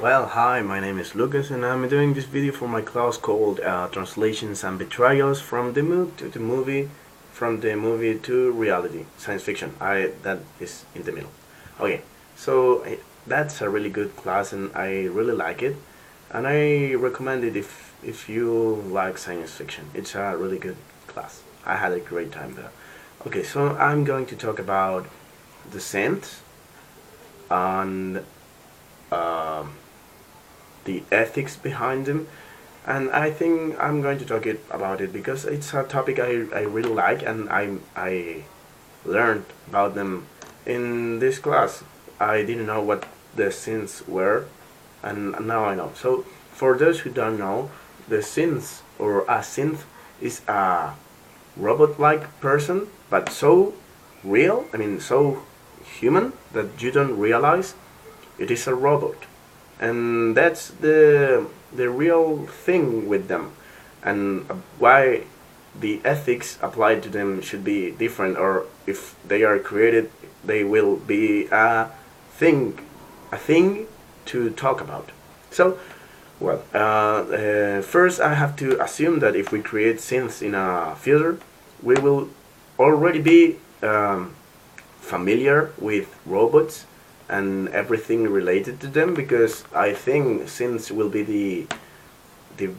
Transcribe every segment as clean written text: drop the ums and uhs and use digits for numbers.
Well, hi, my name is Lucas, and I'm doing this video for my class called Translations and Betrayals from the movie to the movie, from the movie to reality, science fiction. That is in the middle. Okay, so that's a really good class, and I really like it, and I recommend it if you like science fiction. It's a really good class. I had a great time there. Okay, so I'm going to talk about the synths and um the ethics behind them, and I think I'm going to talk about it because it's a topic I really like, and I learned about them in this class. I didn't know what the synths were, and now I know. So for those who don't know, the synths or a synth is a robot-like person, but so real. I mean, so human that you don't realize it is a robot, and that's the real thing with them, and why the ethics applied to them should be different, or if they are created, they will be thing, a thing to talk about. So, first I have to assume that if we create synths in a future, we will already be familiar with robots and everything related to them, because I think synths will be the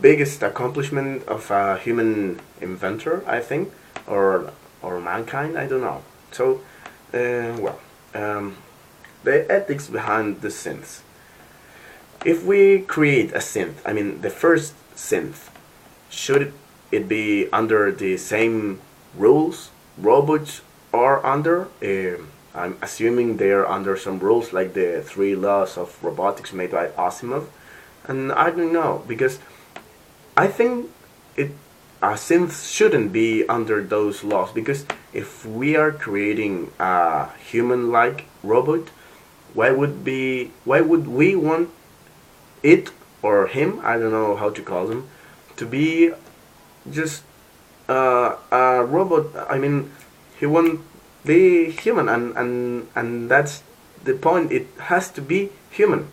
biggest accomplishment of a human inventor, I think, or mankind. I don't know. So, the ethics behind the synths. If we create a synth, I mean the first synth, should it be under the same rules robots are under? I'm assuming they're under some rules like the three laws of robotics made by Asimov, and I don't know, because I think it a synth shouldn't be under those laws, because if we are creating a human-like robot, why would we want it or him, I don't know how to call them, to be just a robot? I mean, he won't be human, and that's the point. It has to be human.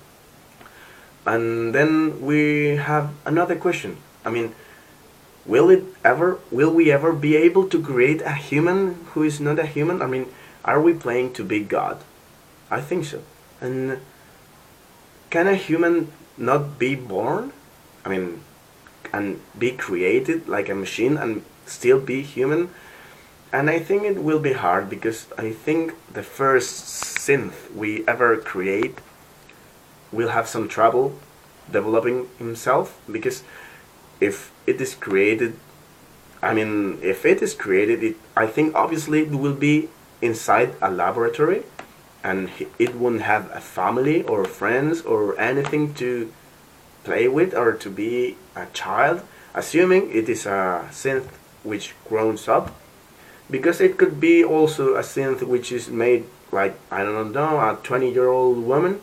And then we have another question. I mean, will we ever be able to create a human who is not a human? I mean, are we playing to be God? I think so. And can a human not be born? I mean, and be created like a machine and still be human? And I think it will be hard, because I think the first synth we ever create will have some trouble developing himself, because if it is created, if it is created, I think obviously it will be inside a laboratory, and it won't have a family or friends or anything to play with or to be a child, assuming it is a synth which grows up, because it could be also a synth which is made like, I don't know, a 20-year-old woman,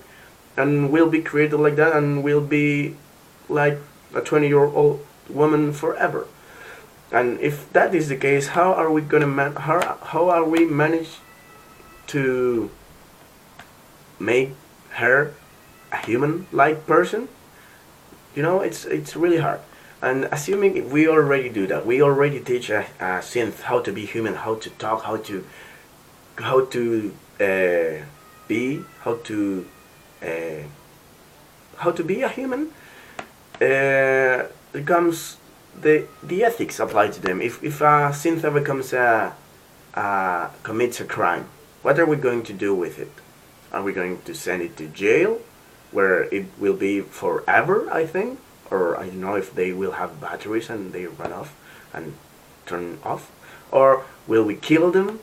and will be created like that, and will be like a 20-year-old woman forever. And if that is the case, how are we gonna how are we manage to make her a human-like person? It's really hard. And assuming we already do that, we already teach a synth how to be human, how to talk, how to be, uh, how to be a human. There comes the ethics applied to them. If a synth ever commits a crime, what are we going to do with it? Are we going to send it to jail, where it will be forever, I think? Or I don't know if they will have batteries and they run off and turn off. Or will we kill them?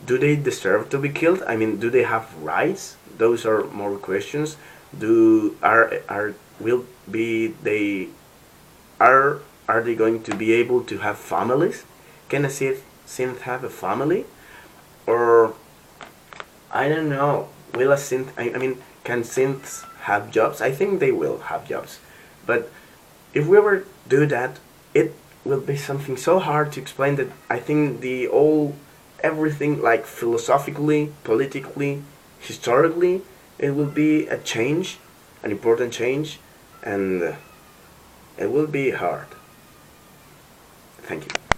Do they deserve to be killed? I mean, do they have rights? Those are more questions. Do are will be they are they going to be able to have families? Can a synth have a family? Or I don't know. Will a synth? I mean, can synths have jobs? I think they will have jobs, but if we ever do that, it will be something so hard to explain that I think the all everything, like philosophically, politically, historically, it will be a change, an important change, and it will be hard. Thank you.